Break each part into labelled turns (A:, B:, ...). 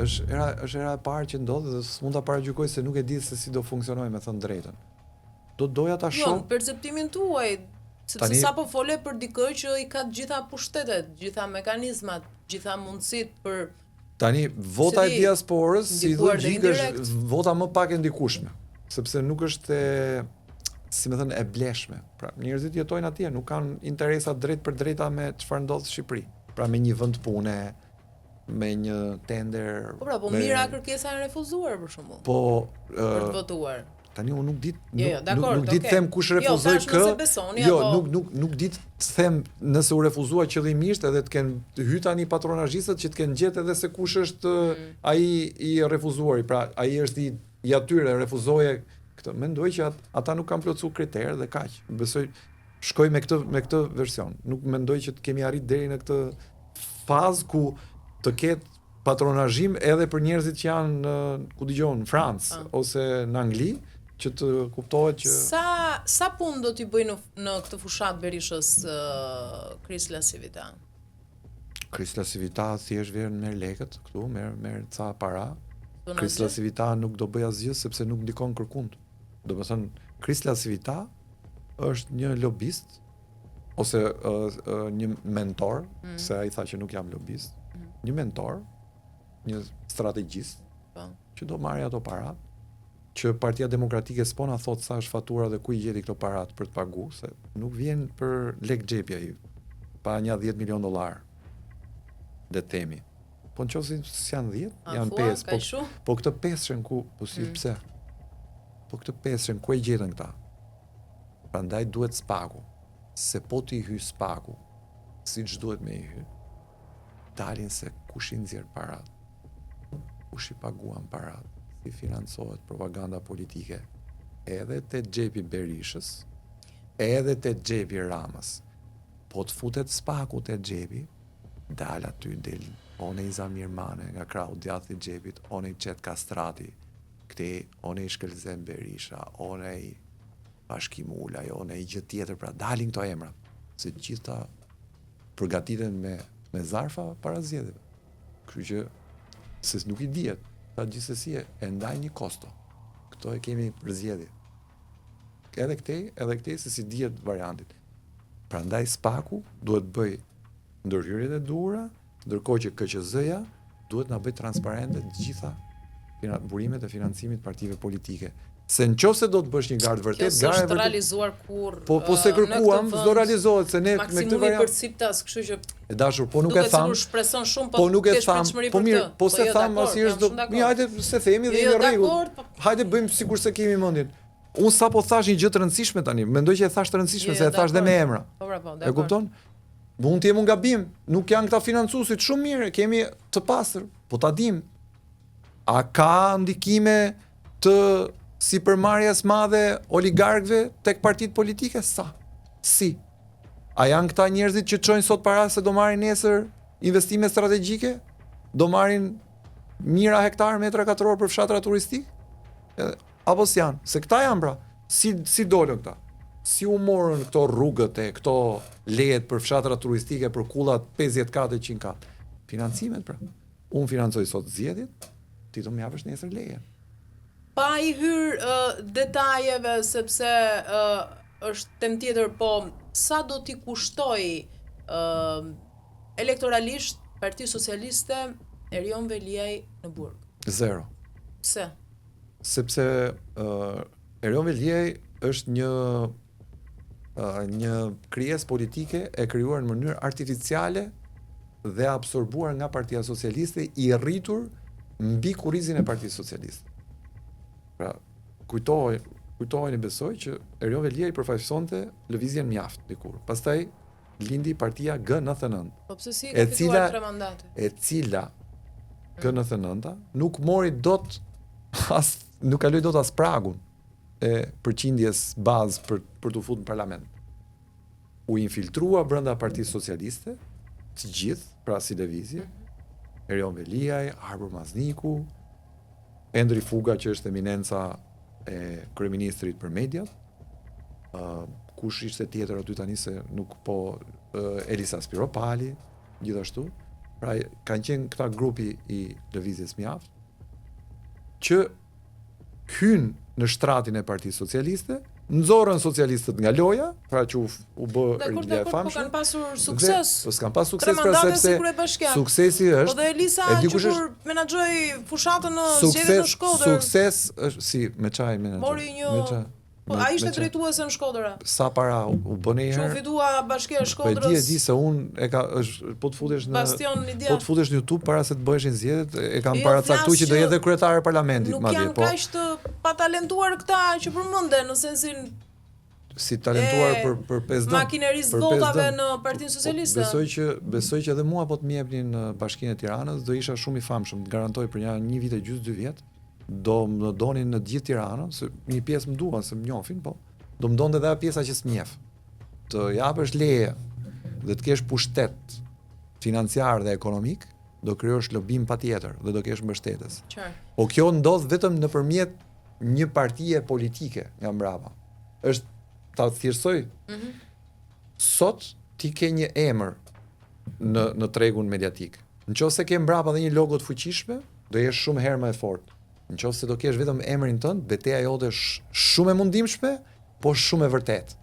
A: është era e parë që ndodh dhe s'mund ta paragjykoj se nuk e di se si do funksionojë, me thënë drejtën. Doja ta shoh.
B: Jo, perceptimin tuaj, sepse sapo fole për dikë që i ka të gjitha pushtetet, gjitha mekanizmat, gjitha mundësitë për
A: tani vota e diasporës si logjik është vota më pak e ndikueshme, sepse nuk është si më thënë e bleshme. Pra njerëzit jetojnë atje, nuk kanë interesa drejt për drejta me çfarë ndodh në Shqipëri. Pra me një vend pune, me një tender.
B: Po mira kërkesa e refuzuar për shembull.
A: Po
B: për të votuar.
A: Tani unë nuk di
B: nuk
A: di të them kush refuzoi kë. Nuk di të them nëse u refuzua qëllimisht edhe të kenë hy tani patronazhistët që të kenë gjetë edhe se kush është ai i refuzuari. Pra ai është i atyre refuzoje këtë. Mendoj që ata nuk kanë plotësuar kriterë dhe kaq. Besoj shkoj me këtë version. Nuk mendoj që të kemi arrit deri në këtë fazë ku të ketë patronazhim edhe për njerëzit që janë ku dëgjon në Francë ose në Angli, që të kuptohet që
B: sa punë do t'i bëj në këtë fushat Berishës Krisla Civita?
A: Krisla Civita thjesht vjen merr lekët këtu, merr ca para. Krisla Civita nuk do bëj asgjë sepse nuk ndikon kërkund. Domethënë Krisla Civita është një lobist ose një mentor, se ai tha që nuk jam lobist. Një mentor, një strategjist që do marrë ato parat, që Partia Demokratike s'po na thot sa është fatura dhe ku i gjeti këto parat për të paguar, se nuk vjen për lek xhepi ai, pa një $10 milion. Le të themi. Po nëse janë 10, janë 5, po këtë 5 ku, po si pse? Po këtë 5 ku e gjetën këta? Prandaj duhet spaku. Se po ti hy spaku, siç duhet me i hy, dalin se kush i nxjerr parat, kush i paguan parat, si financohet propaganda politike, edhe te xhepi Berishës, edhe te xhepi Ramës. Po të futet spaku te xhepi, dal aty del one i Zamir Mane nga krau djathi i xhepit, one i Qet Kastrati, këti one i Shkëlzem Berisha, one i Bashkimula, one i gjë tjetër, pra dalin këto emra, se gjitha përgatiten me zarfa para zgjedhjeve. Kështu që se nuk i dihet, ta gjithsesi e ndaj një kosto. Këto e kemi për zgjedhje. Edhe këtej se si dihet variantit. Prandaj spaku duhet bëj ndërhyrjet e duhura, ndërkohë që KQZ-ja duhet na bëj transparente të gjitha burimet e financimit partive politike. Se nëse do të bësh një garë vërtet,
B: garë është realizuar kur
A: po se kërkuam, s'do realizohet se ne me këtë
B: variant për Ciptas, kështu që
A: e dashur, po nuk e tham.
B: Shpreson shumë,
A: po nuk e tham. Po mirë, po se tham asnjëherë do. Mi hajde se themi dhe në rregull. Hajde bëjmë sikur se kemi mendjen. Unë sapo thash një gjë të rëndësishme tani, mendoj që e thash të rëndësishme se e thash dhe me emra.
B: Po,
A: e kupton? Mund të jem un gabim, nuk janë këta financuesit shumë mirë, kemi të pastër, po ta dim. A ka ndikime të sipërmarrjes madhe oligarkëve tek partitë politike? Sa? Si? A janë këta njerëzit që çojnë sot para se do marrin nesër investime strategjike? Do marrin mijëra hektar metra katror për fshatra turistik? Apo si janë? Se këta janë pra. Si dolën këta? Si u morën këto rrugët e këto lejet për fshatra turistike për kullat 50 katë 100 katë? Financimet pra. Unë financoj sot zgjedhjet, ti do më japësh nesër leje.
B: Pa i hyrë detajeve, sepse është temë tjetër, po sa do t'i kushtoj elektoralisht Partia Socialiste Erion Veliaj në burg?
A: 0.
B: Pse?
A: Sepse Erion Veliaj është një krijesë politike e krijuar në mënyrë artificiale dhe absorbuar nga Partia Socialiste, i rritur mbi kurrizin e Partisë Socialiste. Pra, kujtoheni besoj që Erion Veliaj përfaqësonte lëvizjen mjaft dikur. Pastaj lindi partia G99.
B: Po pse si ka fituar 3 mandate?
A: E cila G99 nuk mori dot nuk kaloi dot as pragun e përqindjes bazë për të futur në parlament. U infiltrua brenda Partisë Socialiste, të gjithë, pra si lëvizje, Erion Veliaj, Arbër Mazniku, Endri Fuga që është eminenca e kryeministrit për mediat, kush ishte tjetër aty tani se nuk po Elisa Spiropali, gjithashtu, Pra kanë qenë këta grupi i lëvizjes mjaft që hynë në shtratin e Partisë Socialiste, nxorën socialistët nga loja, pra që u bë rinjë e famshme.
B: Po kanë pasur sukses.
A: Po s'kan pas sukses pra sepse suksesi është.
B: Po dhe Elisa që kur menaxhoi fushatën në zgjedhjet në Shkodër.
A: Sukses është si me çaj menaxhoi.
B: Mori një Po ai ishte drejtuese në Shkodër.
A: Sa para u bën një herë.
B: Që fitua Bashkia e Shkodrës.
A: Po e di se unë po të futesh në po të futesh në YouTube para se të bëheshin zgjedhjet, e kanë paracaktuar që do jetë kryetare e parlamentit madje, po.
B: Nuk janë kaq të patalentuar këta që përmenden në sensin
A: si talentuar për PSD.
B: Makinerisë votave në Partinë Socialiste.
A: Besoj që edhe mua po të më jepnin në Bashkinë e Tiranës, do isha shumë i famshëm, të garantoj për një vit e gjys 2 vjet. Do më donin në gjithë Tiranën, se një pjesë më duan, se më njohin, po. Do më donte edhe ajo pjesa që s'mjef. Të japësh leje dhe të kesh pushtet financiar dhe ekonomik, do krijosh lobim patjetër dhe do kesh mbështetës. Po kjo ndodh vetëm nëpërmjet një partie politike nga mbrapa. Është ta thjeshtoj. Sot ti ke një emër në tregun mediatik. Nëse ke mbrapa dhe një logo të fuqishme, do jesh shumë herë më e fortë. Nëse do kesh vetëm emrin tënd, betejë jote është shumë e mundimshme, po shumë e vërtetë.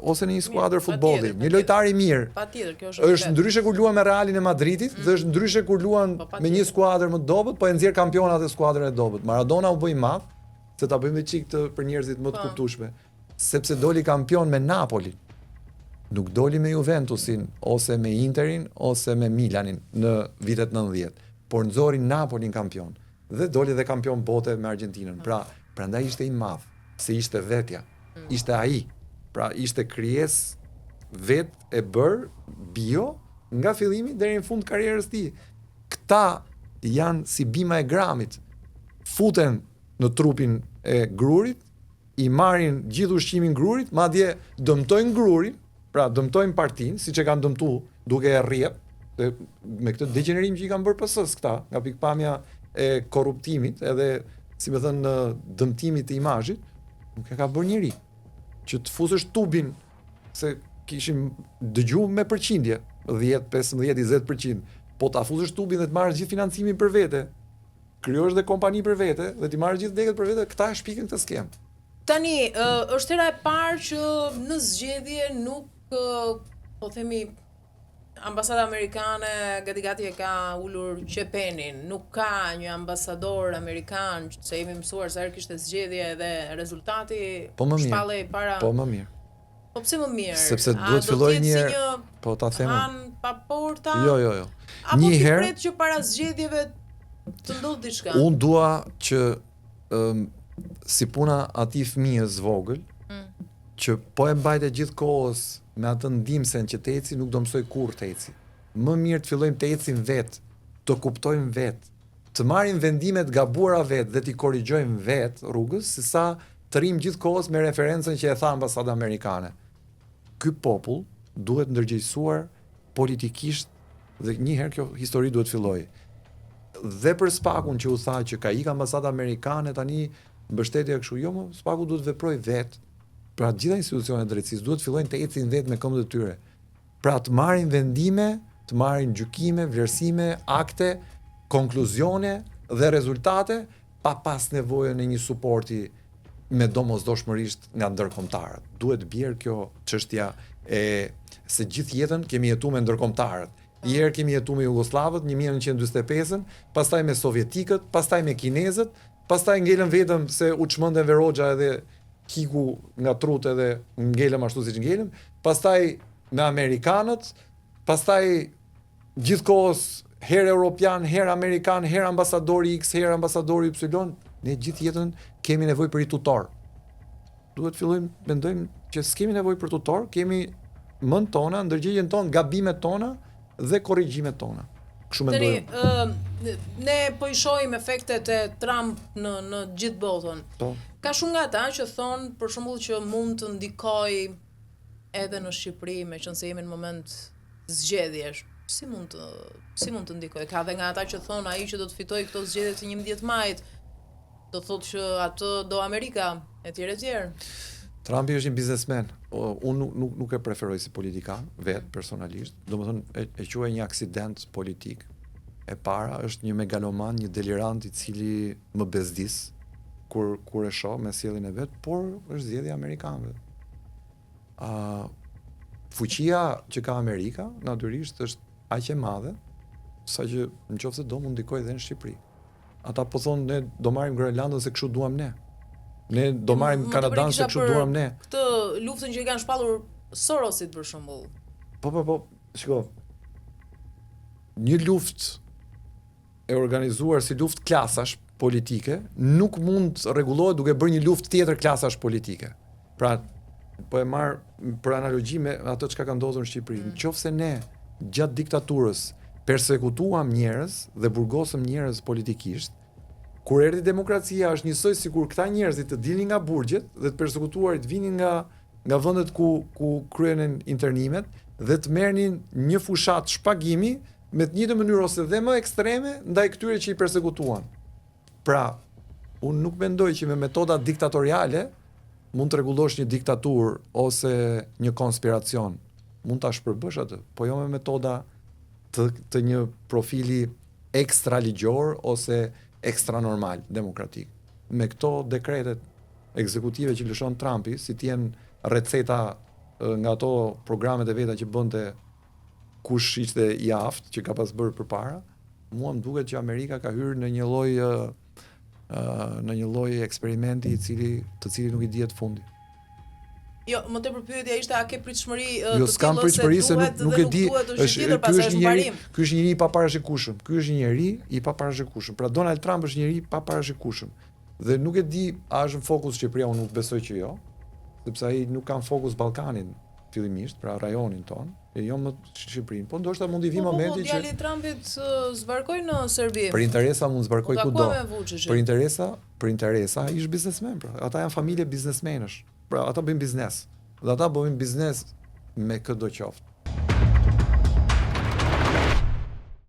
A: Ose në një skuadër futbolli, një lojtar i mirë.
B: Patjetër, kjo është
A: ndryshe kur luan me Realin e Madridit, dhe është ndryshe kur luan me një skuadër më të dobët, po e nxjerr kampionat e skuadrën e dobët. Maradona u bë i madh, se ta bëjmë çik për njerëzit më të kuptueshme, sepse doli kampion me Napoli. Nuk doli me Juventusin, ose me Interin, ose me Milanin në vitet 90, por nxori Napolin kampion. Dhe doli dhe kampion bote me Argentinën. Pra, prandaj ishte i madh, se ishte vetja, ishte ai. Pra, ishte krijesë vetë e bër bio nga fillimi deri në fund të karrierës tij. Këta janë si bima e gramit. Futen në trupin e grurit, i marrin gjithë ushqimin grurit, madje dëmtojnë grurin, pra dëmtojnë partinë, siç e kanë dëmtuar duke e rrjep, me këtë degenerim që i kanë bërë PS-s këta, nga pikpamja e korruptimit edhe, si më thënë, dëmtimit të imazhit, nuk e ka bërë njëri. Që të fusësh tubin, se kishim dëgjuar me përqindje, 10, 15, 20%, po ta fusësh tubin dhe të marrësh gjithë financimin për vete, krijosh dhe kompani për vete, dhe ti marrësh gjithë lekët për vete, këta e shpikin këtë skem.
B: Tani, është hera e parë që në zgjedhje nuk, po themi, Ambasada Amerikane gati e ka ulur qepenin, nuk ka një ambasador Amerikan, se jemi mësuar se herë kishte zgjedhje dhe rezultati shpallej para.
A: Po më mirë.
B: Po pse më mirë?
A: Sepse duhet filloj një po ta them.
B: Pa porta?
A: Jo.
B: Apo ti pret që para zgjedhjeve të ndodh diçka?
A: Unë dua që si puna atij fëmijës vogël, që po e mbajte gjithë kohës me atë ndimsen që të eci, nuk do mësoj kur të eci. Më mirë të fillojmë të ecim vetë, të kuptojmë vetë, të marrim vendimet gabuara vetë dhe t'i korrigjojmë vetë rrugës, se sa të rrim gjithë kohës me referencën që e tha ambasada amerikane. Ky popull duhet ndërgjegjësuar politikisht dhe njëherë kjo histori duhet fillojë. Dhe për Spakun që u tha që ka ikë ambasada amerikane tani mbështetje kështu, jo më Spaku duhet veproj vetë. Pra gjitha institucionet drejtësisë duhet fillojnë të ecin vetë me këmbët e tyre. Pra të marrin vendime, të marrin gjykime, vlerësime, akte, konkluzione dhe rezultate pa pas nevojën e një suporti me domosdoshmërisht nga ndërkombëtarët. Duhet bjerë kjo çështja se gjithë jetën kemi jetuar me ndërkombëtarët. Një herë kemi jetuar me Jugosllavët 1945-ën, pastaj me sovjetikët, pastaj me kinezët, pastaj ngelën vetëm se u çmendën Veroxha edhe hiku nga trut edhe ngelëm ashtu siç ngelëm, pastaj me amerikanët, pastaj gjithkohës herë europian, herë amerikan, herë ambasadori X, herë ambasadori Y, ne gjithë jetën kemi nevojë për i tutor. Duhet fillojmë mendojmë që s'kemi nevojë për tutor, kemi mend tona, ndërgjegjen tonë, gabimet tona dhe korrigjimet tona. Kështu mendoj.
B: Ne po i shohim efektet e Trump në gjithë botën.
A: Po.
B: Ka shumë nga ata që thonë, për shembull, që mund të ndikojë edhe në Shqipëri, meqense jemi në moment zgjedhjesh. Si mund të ndikojë? Ka edhe nga ata që thonë ai që do të fitojë këto zgjedhje të 11 majit, do thotë që atë do Amerika, etj.
A: Trumpi është një biznesmen. Unë nuk e preferoj si politikan, vetë, personalisht. Domethënë, e quaj një aksident politik. E para është një megaloman, një delirant i cili më bezdis kur e shoh me sjelljen e vet, por është zgjedhja e amerikanëve. Fuqia që ka Amerika, natyrisht, është aq e madhe, saqë nëse do mund ndikojë edhe në Shqipëri. Ata po thonë ne do marrim Groenlandën se kështu duam ne. Ne do marrim Kanadan se kështu duam ne.
B: Këtë luftën që i kanë shpallur Sorosit për shembull.
A: Po, shiko. Një luftë e organizuar si luftë klasash politike nuk mund rregullohet duke bërë një luftë tjetër klasash politike. Pra, po e marr për analogji me ato çka ka ndodhur në Shqipëri. Nëse ne gjatë diktaturës persekutuam njerëz dhe burgosëm njerëz politikisht, kur erdhi demokracia është njësoj sikur këta njerëz të dilnin nga burgjet dhe të persekutuarit vinin nga vendet ku kryenen internimet dhe të merrnin një fushat shpagimi me të njëjtën mënyrë ose dhe më ekstreme ndaj këtyre që i persekutuan. Pra, unë nuk mendoj që me metoda diktatoriale mund të rregullosh një diktaturë ose një konspiracion. Mund ta shpërbësh atë, po jo me metoda të një profili ekstra ligjor ose ekstra normal, demokratik. Me këto dekretet ekzekutive që lëshon Trumpi, si t'jen receta nga ato programet e veta që bënte kush ishte i aftë, që ka pas bërë përpara, mua më duket që Amerika ka hyrë në një lloj eksperimenti të cili nuk i dihet fundi.
B: Jo, më tepër pyetja ishte a ke pritshmëri
A: jo, s'kam pritshmëri se nuk e di. Ky është njëri i paparashikueshëm. Ky është një njeri i paparashikueshëm. Pra Donald Trump është njëri i paparashikueshëm. Dhe nuk e di a është në fokus Shqipëria, unë nuk besoj që jo, sepse ai nuk ka në fokus Ballkanin fillimisht, pra rajonin ton, e jo më Shqipërinë. Po ndoshta mund i vi momenti që
B: djali i Trumpit zbarkoi në Serbi.
A: Për interesa mund zbarkoj kudo. Për interesa ai është biznesmen, pra. Ata janë familje biznesmenësh. Pra, ata bëjnë biznes. Dhe ata bëjnë biznes me çdo qoftë.